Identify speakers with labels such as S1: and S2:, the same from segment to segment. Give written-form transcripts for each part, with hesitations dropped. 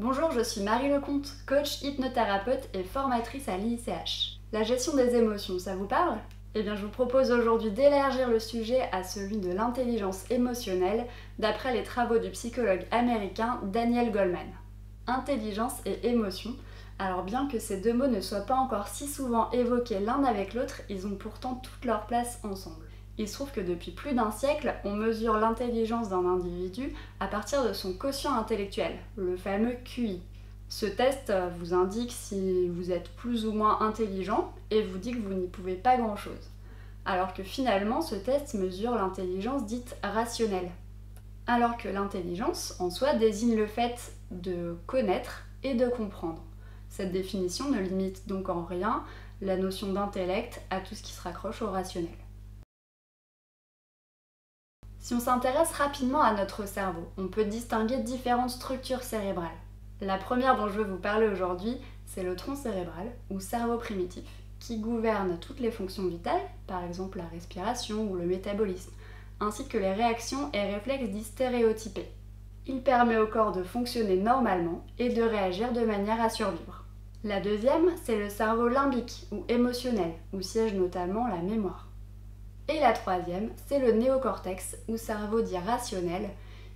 S1: Bonjour, je suis Marie Lecomte, coach hypnothérapeute et formatrice à l'ICH. La gestion des émotions, ça vous parle? Eh bien, je vous propose aujourd'hui d'élargir le sujet à celui de l'intelligence émotionnelle d'après les travaux du psychologue américain Daniel Goleman. Intelligence et émotion. Alors bien que ces deux mots ne soient pas encore si souvent évoqués l'un avec l'autre, ils ont pourtant toute leur place ensemble. Il se trouve que depuis plus d'un siècle, on mesure l'intelligence d'un individu à partir de son quotient intellectuel, le fameux QI. Ce test vous indique si vous êtes plus ou moins intelligent et vous dit que vous n'y pouvez pas grand-chose. Alors que finalement, ce test mesure l'intelligence dite rationnelle. Alors que l'intelligence, en soi, désigne le fait de connaître et de comprendre. Cette définition ne limite donc en rien la notion d'intellect à tout ce qui se raccroche au rationnel. Si on s'intéresse rapidement à notre cerveau, on peut distinguer différentes structures cérébrales. La première dont je veux vous parler aujourd'hui, c'est le tronc cérébral, ou cerveau primitif, qui gouverne toutes les fonctions vitales, par exemple la respiration ou le métabolisme, ainsi que les réactions et réflexes dits stéréotypés. Il permet au corps de fonctionner normalement et de réagir de manière à survivre. La deuxième, c'est le cerveau limbique, ou émotionnel, où siège notamment la mémoire. Et la troisième, c'est le néocortex, ou cerveau dit rationnel,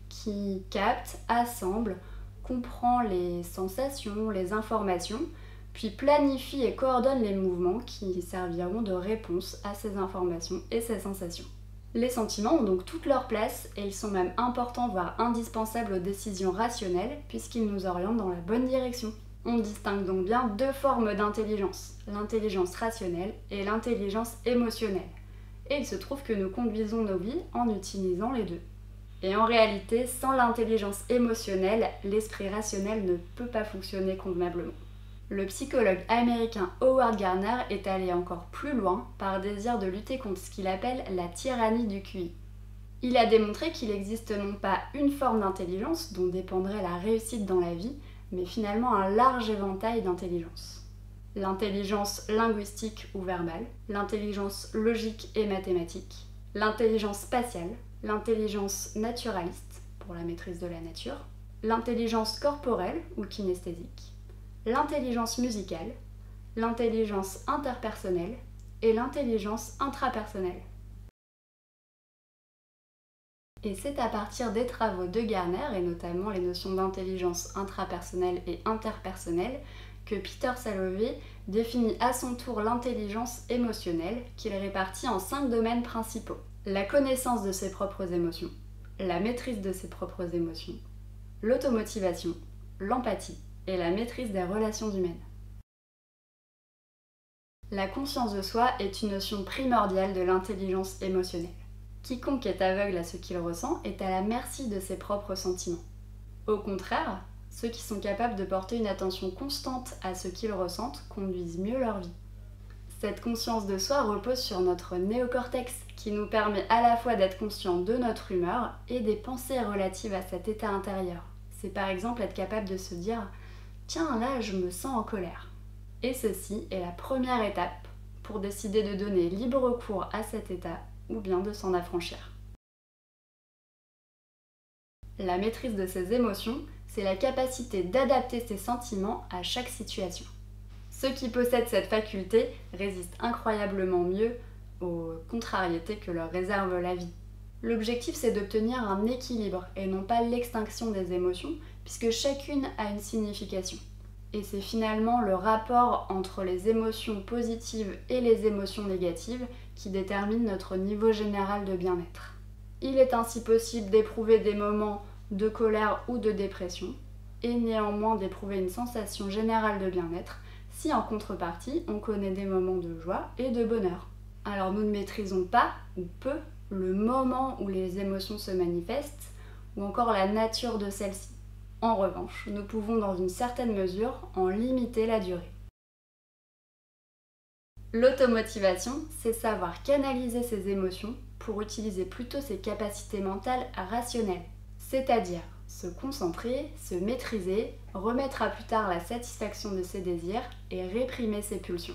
S1: qui capte, assemble, comprend les sensations, les informations, puis planifie et coordonne les mouvements qui serviront de réponse à ces informations et ces sensations. Les sentiments ont donc toute leur place et ils sont même importants voire indispensables aux décisions rationnelles puisqu'ils nous orientent dans la bonne direction. On distingue donc bien deux formes d'intelligence, l'intelligence rationnelle et l'intelligence émotionnelle. Et il se trouve que nous conduisons nos vies en utilisant les deux. Et en réalité, sans l'intelligence émotionnelle, l'esprit rationnel ne peut pas fonctionner convenablement. Le psychologue américain Howard Gardner est allé encore plus loin par désir de lutter contre ce qu'il appelle la tyrannie du QI. Il a démontré qu'il existe non pas une forme d'intelligence dont dépendrait la réussite dans la vie, mais finalement un large éventail d'intelligence. L'intelligence linguistique ou verbale, l'intelligence logique et mathématique, l'intelligence spatiale, l'intelligence naturaliste pour la maîtrise de la nature, l'intelligence corporelle ou kinesthésique, l'intelligence musicale, l'intelligence interpersonnelle et l'intelligence intrapersonnelle. Et c'est à partir des travaux de Gardner, et notamment les notions d'intelligence intrapersonnelle et interpersonnelle, que Peter Salovey définit à son tour l'intelligence émotionnelle, qu'il répartit en 5 domaines principaux. La connaissance de ses propres émotions, la maîtrise de ses propres émotions, l'automotivation, l'empathie et la maîtrise des relations humaines. La conscience de soi est une notion primordiale de l'intelligence émotionnelle. Quiconque est aveugle à ce qu'il ressent est à la merci de ses propres sentiments. Au contraire, ceux qui sont capables de porter une attention constante à ce qu'ils ressentent conduisent mieux leur vie. Cette conscience de soi repose sur notre néocortex qui nous permet à la fois d'être conscient de notre humeur et des pensées relatives à cet état intérieur. C'est par exemple être capable de se dire « Tiens, là, je me sens en colère ». Et ceci est la première étape pour décider de donner libre cours à cet état ou bien de s'en affranchir. La maîtrise de ses émotions, c'est la capacité d'adapter ses sentiments à chaque situation. Ceux qui possèdent cette faculté résistent incroyablement mieux aux contrariétés que leur réserve la vie. L'objectif, c'est d'obtenir un équilibre et non pas l'extinction des émotions, puisque chacune a une signification. Et c'est finalement le rapport entre les émotions positives et les émotions négatives qui détermine notre niveau général de bien-être. Il est ainsi possible d'éprouver des moments de colère ou de dépression, et néanmoins d'éprouver une sensation générale de bien-être si en contrepartie on connaît des moments de joie et de bonheur. Alors nous ne maîtrisons pas, ou peu, le moment où les émotions se manifestent, ou encore la nature de celles-ci. En revanche, nous pouvons dans une certaine mesure en limiter la durée. L'automotivation, c'est savoir canaliser ses émotions pour utiliser plutôt ses capacités mentales rationnelles, c'est-à-dire se concentrer, se maîtriser, remettre à plus tard la satisfaction de ses désirs et réprimer ses pulsions.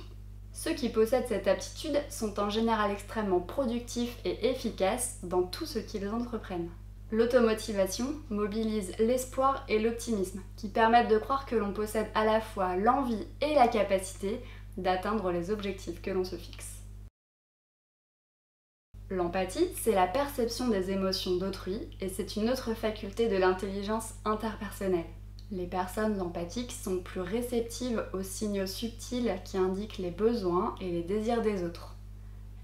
S1: Ceux qui possèdent cette aptitude sont en général extrêmement productifs et efficaces dans tout ce qu'ils entreprennent. L'automotivation mobilise l'espoir et l'optimisme, qui permettent de croire que l'on possède à la fois l'envie et la capacité d'atteindre les objectifs que l'on se fixe. L'empathie, c'est la perception des émotions d'autrui et c'est une autre faculté de l'intelligence interpersonnelle. Les personnes empathiques sont plus réceptives aux signaux subtils qui indiquent les besoins et les désirs des autres.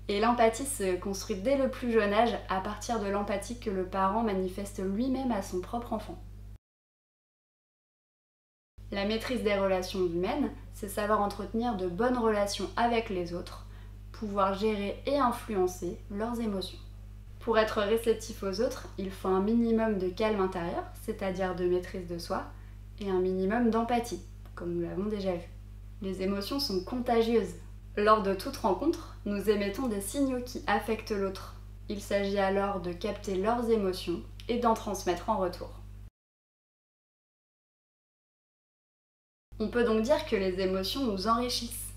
S1: Et l'empathie se construit dès le plus jeune âge à partir de l'empathie que le parent manifeste lui-même à son propre enfant. La maîtrise des relations humaines, c'est savoir entretenir de bonnes relations avec les autres, pouvoir gérer et influencer leurs émotions. Pour être réceptif aux autres, il faut un minimum de calme intérieur, c'est-à-dire de maîtrise de soi, et un minimum d'empathie, comme nous l'avons déjà vu. Les émotions sont contagieuses. Lors de toute rencontre, nous émettons des signaux qui affectent l'autre. Il s'agit alors de capter leurs émotions et d'en transmettre en retour. On peut donc dire que les émotions nous enrichissent.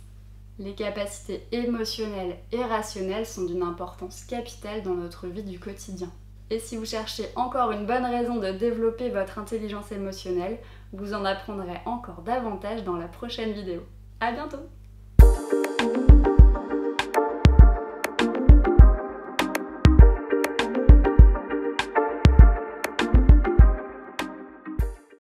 S1: Les capacités émotionnelles et rationnelles sont d'une importance capitale dans notre vie du quotidien. Et si vous cherchez encore une bonne raison de développer votre intelligence émotionnelle, vous en apprendrez encore davantage dans la prochaine vidéo. À bientôt!